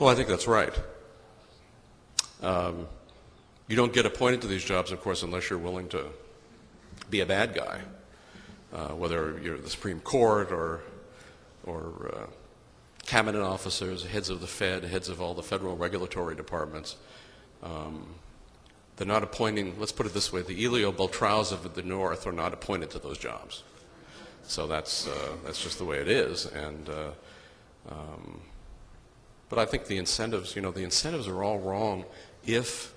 Well, I think that's right. You don't get appointed to these jobs, of course, unless you're willing to be a bad guy, whether you're the Supreme Court or cabinet officers, heads of the Fed, heads of all the federal regulatory departments. They're not appointing, let's put it this way, the Elio Beltraus of the North are not appointed to those jobs. So that's just the way it is. And but I think the incentives, the incentives are all wrong if,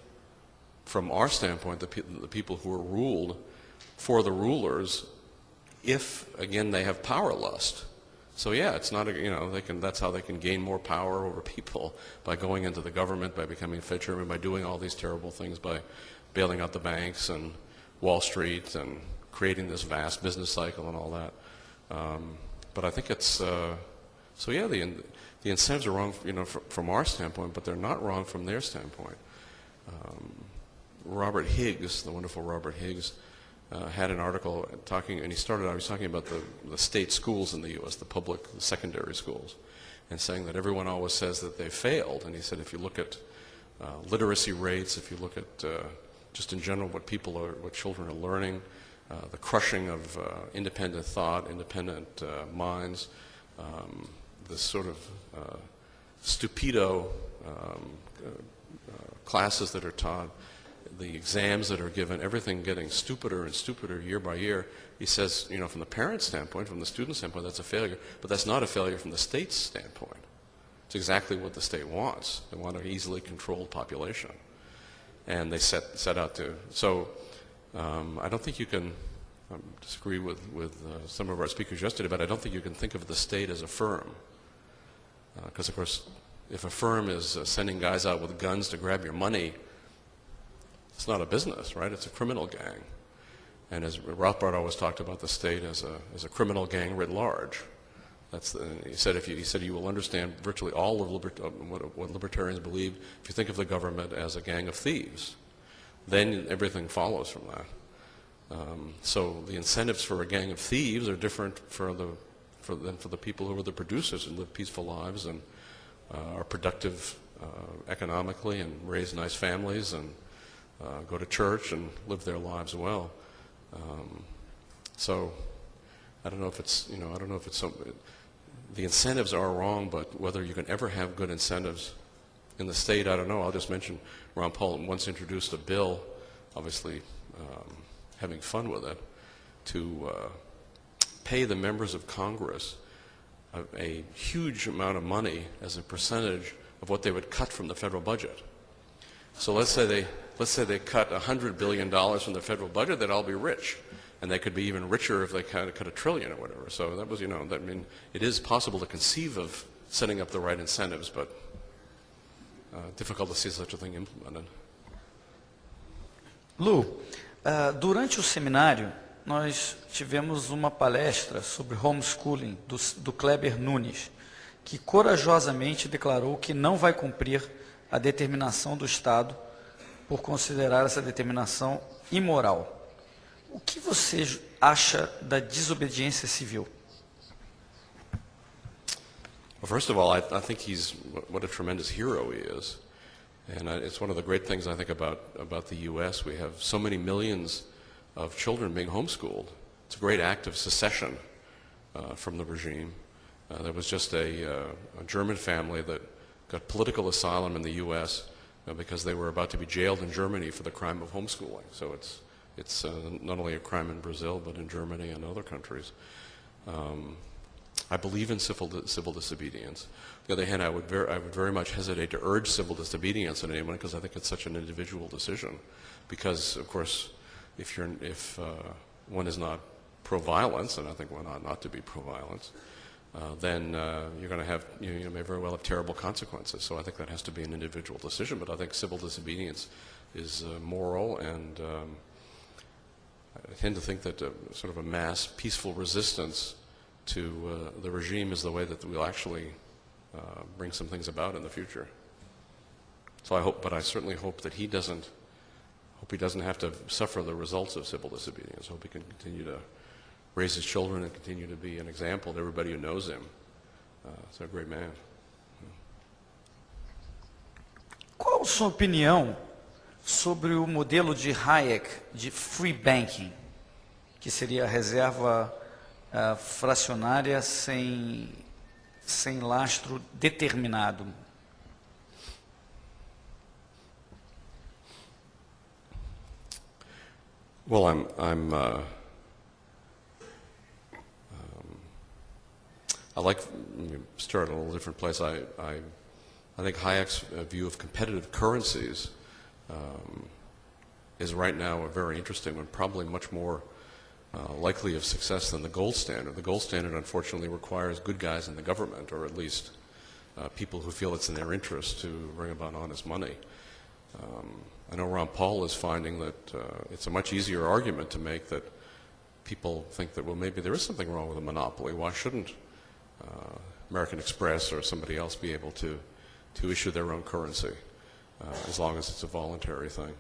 from our standpoint, the people who are ruled for the rulers, if, again, they have power lust. So yeah, it's not, that's how they can gain more power over people, by going into the government, by becoming Fed chairman, by doing all these terrible things, by bailing out the banks and Wall Street and creating this vast business cycle and all that. But I think it's, so yeah, the incentives are wrong, from our standpoint, but they're not wrong from their standpoint. Robert Higgs, the wonderful Robert Higgs, had an article talking, and he was talking about the state schools in the U.S., the public secondary schools, and saying that everyone always says that they failed. And he said if you look at literacy rates, if you look at just in general what children are learning, the crushing of independent thought, independent minds, this sort of stupido classes that are taught, the exams that are given, everything getting stupider and stupider year by year. He says, from the parent standpoint, from the student standpoint, that's a failure, but that's not a failure from the state's standpoint. It's exactly what the state wants. They want an easily controlled population. And they set out to. So I don't think you can, disagree with some of our speakers yesterday, but I don't think you can think of the state as a firm. Because, of course, if a firm is sending guys out with guns to grab your money, it's not a business, right? It's a criminal gang. And as Rothbard always talked about the state as a criminal gang writ large. He said you will understand virtually all of what libertarians believe if you think of the government as a gang of thieves. Then everything follows from that. So the incentives for a gang of thieves are different than for the people who are the producers and live peaceful lives and are productive economically and raise nice families and go to church and live their lives well. So I don't know if it's, the incentives are wrong, but whether you can ever have good incentives in the state, I don't know. I'll just mention Ron Paul once introduced a bill, obviously having fun with it, to pay the members of Congress a huge amount of money as a percentage of what they would cut from the federal budget. So let's say they cut $100 billion from the federal budget, they'd all be rich. And they could be even richer if they cut $1 trillion or whatever. So that was, it is possible to conceive of setting up the right incentives, but difficult to see such a thing implemented. Lu, durante o seminário, nós tivemos uma palestra sobre homeschooling do Kleber Nunes, que corajosamente declarou que não vai cumprir a determinação do Estado por considerar essa determinação imoral. O que você acha da desobediência civil? Well, first of all, I think what a tremendous hero he is. And it's one of the great things I think about the U.S. We have so many millions of children being homeschooled. It's a great act of secession from the regime. There was just a German family that got political asylum in the U.S. Because they were about to be jailed in Germany for the crime of homeschooling. So it's not only a crime in Brazil, but in Germany and other countries. I believe in civil disobedience. On the other hand, I would very much hesitate to urge civil disobedience on anyone because I think it's such an individual decision. Because, of course, if one is not pro-violence, and I think one ought not to be pro-violence, then you're going to have, you may very well have terrible consequences. So I think that has to be an individual decision. But I think civil disobedience is moral, and I tend to think that sort of a mass peaceful resistance to the regime is the way that we'll actually bring some things about in the future. So I certainly hope that he doesn't have to suffer the results of civil disobedience. I hope he can continue to raise his children and continue to be an example to everybody who knows him. He's a great man. sua opinião sobre o modelo de Hayek de free banking, que seria a reserva fracionária sem lastro determinado? Well, I like start in a little different place. I think Hayek's view of competitive currencies is right now a very interesting one, probably much more likely of success than the gold standard. The gold standard, unfortunately, requires good guys in the government, or at least people who feel it's in their interest to bring about honest money. I know Ron Paul is finding that it's a much easier argument to make that people think that, well, maybe there is something wrong with a monopoly. Why shouldn't American Express or somebody else be able to issue their own currency as long as it's a voluntary thing?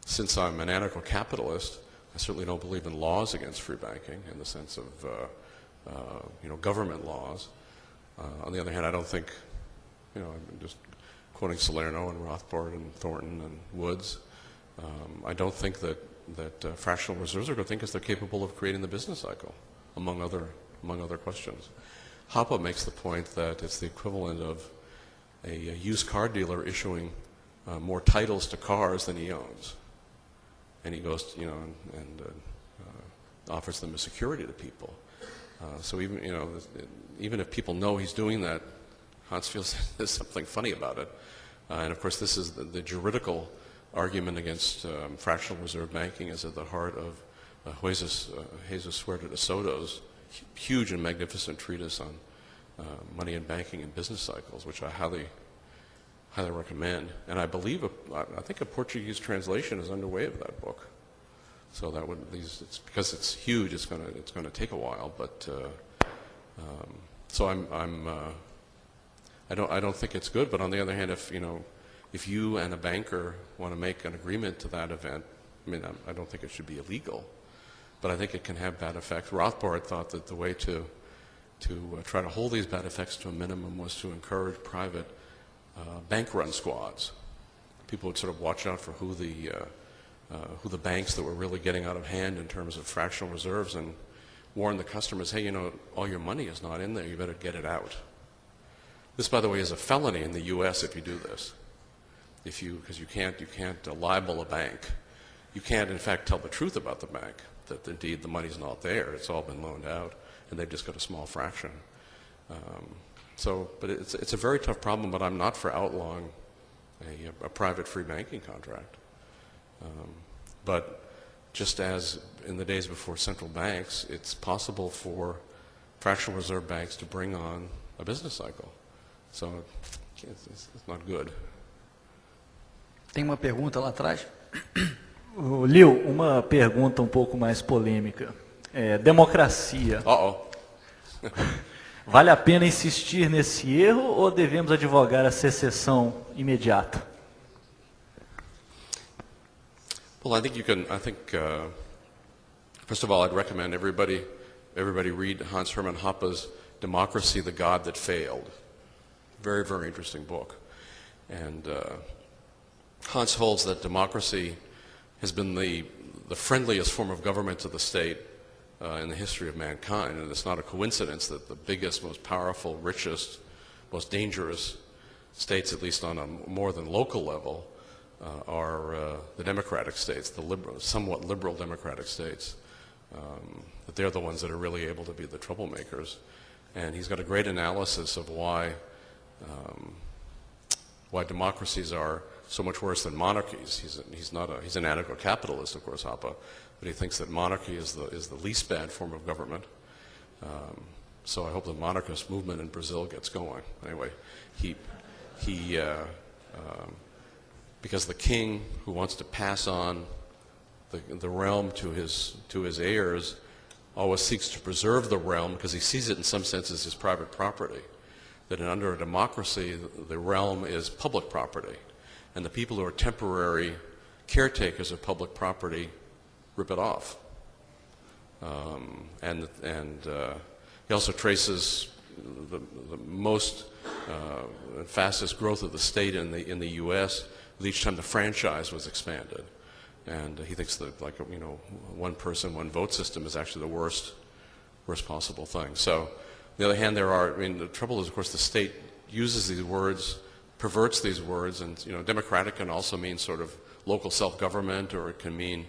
Since I'm an anarcho-capitalist, I certainly don't believe in laws against free banking in the sense of government laws. On the other hand, I don't think, I'm just quoting Salerno and Rothbard and Thornton and Woods, I don't think that fractional reserves are good thing because they're capable of creating the business cycle, among other questions. Hoppe makes the point that it's the equivalent of a used car dealer issuing more titles to cars than he owns, and he goes, and offers them as security to people. So even if people know he's doing that, Hans feels there's something funny about it. And of course, this is the juridical argument against fractional reserve banking is at the heart of Jesus Huerta de Soto's huge and magnificent treatise on money and banking and business cycles, which I highly recommend. And I believe, I think a Portuguese translation is underway of that book. So that would, it's because it's huge, it's going to take a while. But so I don't think it's good. But on the other hand, if you and a banker want to make an agreement to that event, I don't think it should be illegal, but I think it can have bad effects. Rothbard thought that the way to try to hold these bad effects to a minimum was to encourage private bank run squads. People would sort of watch out for who the banks that were really getting out of hand in terms of fractional reserves and warn the customers, hey, all your money is not in there, you better get it out. This, by the way, is a felony in the U.S. if you do this. Because you can't libel a bank. You can't, in fact, tell the truth about the bank, that indeed the money's not there, it's all been loaned out, and they've just got a small fraction. But it's a very tough problem, but I'm not for outlawing a private free banking contract. But just as in the days before central banks, it's possible for fractional reserve banks to bring on a business cycle. So it's not good. Tem uma pergunta lá atrás? Lew, uma pergunta um pouco mais polêmica. Democracia. Vale a pena insistir nesse erro ou devemos advogar a secessão imediata? Well, I think first of all, I'd recommend everybody read Hans Hermann Hoppe's Democracy, the God That Failed. Very, very interesting book. And Hans holds that democracy has been the friendliest form of government to the state in the history of mankind, and it's not a coincidence that the biggest, most powerful, richest, most dangerous states, at least on a more than local level, are the democratic states, the somewhat liberal democratic states. That they're the ones that are really able to be the troublemakers. And he's got a great analysis of why democracies are so much worse than monarchies. He's an anarcho-capitalist, of course, Hoppe, but he thinks that monarchy is the least bad form of government. So I hope the monarchist movement in Brazil gets going. Anyway, because the king who wants to pass on the realm to his heirs always seeks to preserve the realm because he sees it in some sense as his private property. That under a democracy, the realm is public property, and the people who are temporary caretakers of public property rip it off. He also traces the most fastest growth of the state in the U.S. with each time the franchise was expanded. And he thinks that, like, you know, one person, one vote system is actually the worst possible thing. So, on the other hand, the trouble is, of course, the state uses these words, perverts these words, and, you know, democratic can also mean sort of local self-government, or it can mean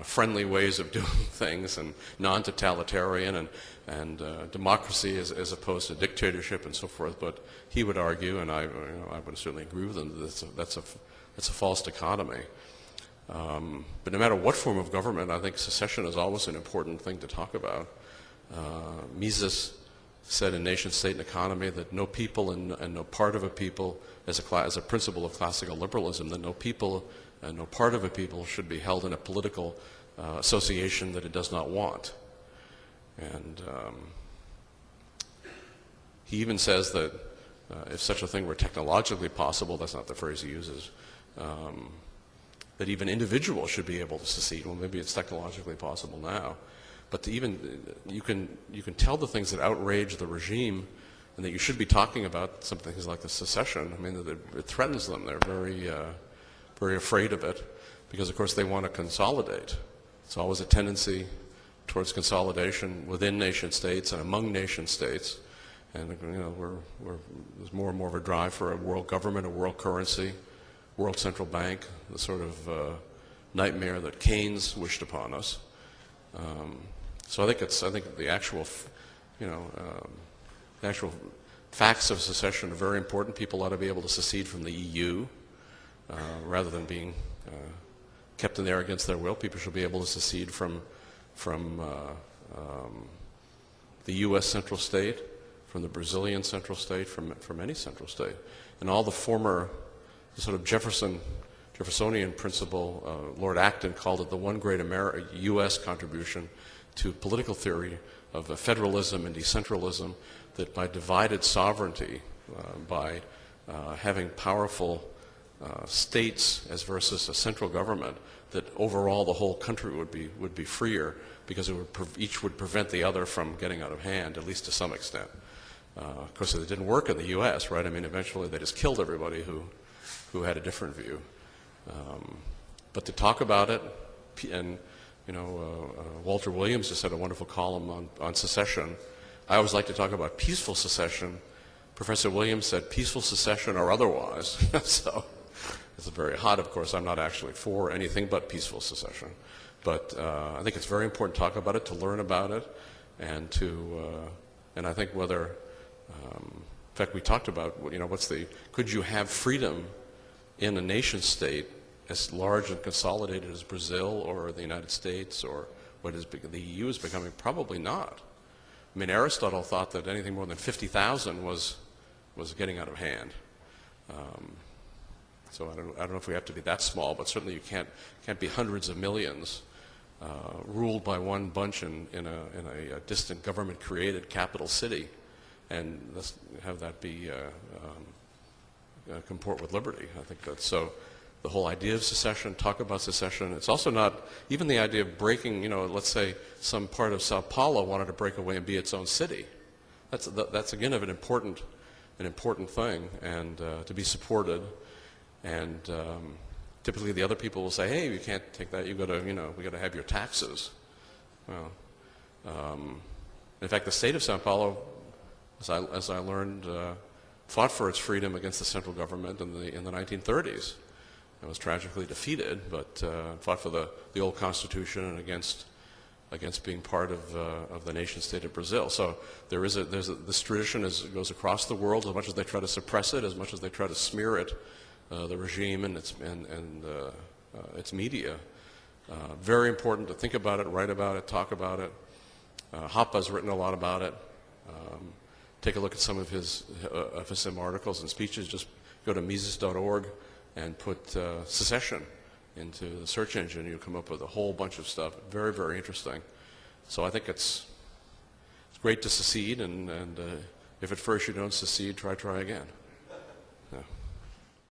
friendly ways of doing things, and non-totalitarian, and democracy as opposed to dictatorship and so forth. But he would argue, and I would certainly agree with him, that that's a false dichotomy. But no matter what form of government, I think secession is always an important thing to talk about. Mises said in Nation, State, and Economy that no people and no part of a people, as a principle of classical liberalism, that no people and no part of a people should be held in a political association that it does not want. And he even says that if such a thing were technologically possible, that's not the phrase he uses, that even individuals should be able to secede. Well, maybe it's technologically possible now, but you can tell the things that outrage the regime, and that you should be talking about some things like the secession. I mean, it threatens them. They're very afraid of it, because of course they want to consolidate. It's always a tendency towards consolidation within nation states and among nation states, and, you know, there's more and more of a drive for a world government, a world currency, world central bank, the sort of nightmare that Keynes wished upon us. So I think the actual, the actual facts of secession are very important. People ought to be able to secede from the EU rather than being kept in there against their will. People should be able to secede from the U.S. central state, from the Brazilian central state, from any central state, and all the former sort of Jeffersonian principle. Lord Acton called it the one great U.S. contribution to political theory of federalism and decentralism, that by divided sovereignty, by having powerful states as versus a central government, that overall the whole country would be freer, because each would prevent the other from getting out of hand, at least to some extent. Of course, it didn't work in the U.S., right? I mean, eventually they just killed everybody who had a different view. But to talk about it, and Walter Williams just had a wonderful column on secession. I always like to talk about peaceful secession. Professor Williams said peaceful secession or otherwise. So it's very hot, of course. I'm not actually for anything but peaceful secession. But I think it's very important to talk about it, to learn about it, and and I think whether, in fact, we talked about, could you have freedom in a nation state as large and consolidated as Brazil or the United States, or what the EU is becoming? Probably not. I mean, Aristotle thought that anything more than 50,000 was getting out of hand. So I don't know if we have to be that small, but certainly you can't be hundreds of millions ruled by one bunch in a distant government-created capital city, and have that be comport with liberty. I think that's so. The whole idea of secession, talk about secession. It's also not even the idea of breaking. Let's say some part of Sao Paulo wanted to break away and be its own city. That's again an important thing, and to be supported. And typically the other people will say, "Hey, you can't take that. You got to, we got to have your taxes." Well, in fact, the state of Sao Paulo, as I learned, fought for its freedom against the central government in the 1930s. It was tragically defeated, but fought for the old constitution and against being part of the nation state of Brazil. So this tradition goes across the world. As much as they try to suppress it, as much as they try to smear it, the regime and its media. Very important to think about it, write about it, talk about it. Hoppa's written a lot about it. Take a look at some of his articles and speeches. Just go to Mises.org and put secession into the search engine. You'll come up with a whole bunch of stuff. Very, very interesting. So I think it's great to secede, and if at first you don't secede, try again.